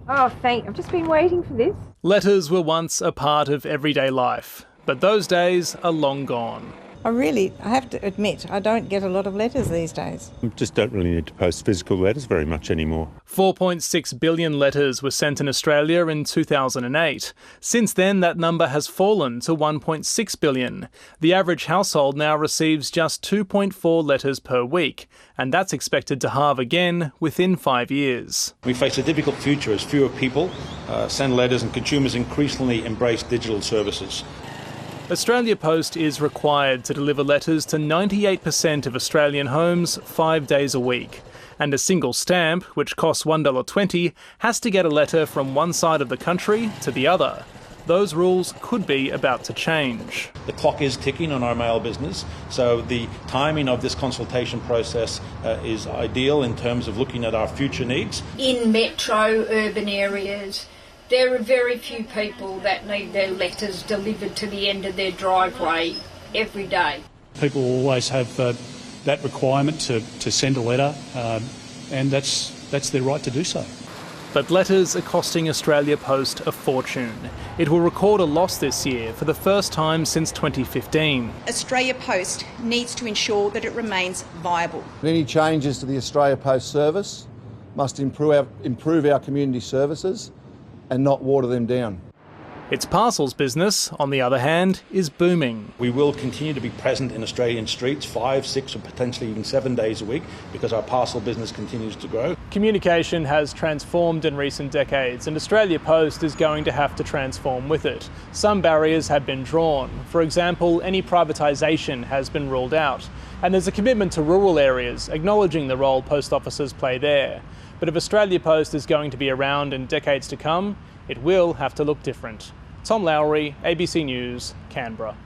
Oh, I've just been waiting for this. Letters were once a part of everyday life, but those days are long gone. I have to admit, I don't get a lot of letters these days. We just don't really need to post physical letters very much anymore. 4.6 billion letters were sent in Australia in 2008. Since then, that number has fallen to 1.6 billion. The average household now receives just 2.4 letters per week, and that's expected to halve again within 5 years. We face a difficult future as fewer people send letters and consumers increasingly embrace digital services. Australia Post is required to deliver letters to 98% of Australian homes 5 days a week. And a single stamp, which costs $1.20, has to get a letter from one side of the country to the other. Those rules could be about to change. The clock is ticking on our mail business, so the timing of this consultation process is ideal in terms of looking at our future needs. In metro urban areas, there are very few people that need their letters delivered to the end of their driveway every day. People always have that requirement to send a letter, and that's their right to do so. But letters are costing Australia Post a fortune. It will record a loss this year for the first time since 2015. Australia Post needs to ensure that it remains viable. Any changes to the Australia Post service must improve our community services and not water them down. Its parcels business, on the other hand, is booming. We will continue to be present in Australian streets 5, 6 or potentially even 7 days a week because our parcel business continues to grow. Communication has transformed in recent decades, and Australia Post is going to have to transform with it. Some barriers have been drawn. For example, any privatisation has been ruled out. And there's a commitment to rural areas, acknowledging the role post offices play there. But if Australia Post is going to be around in decades to come, it will have to look different. Tom Lowry, ABC News, Canberra.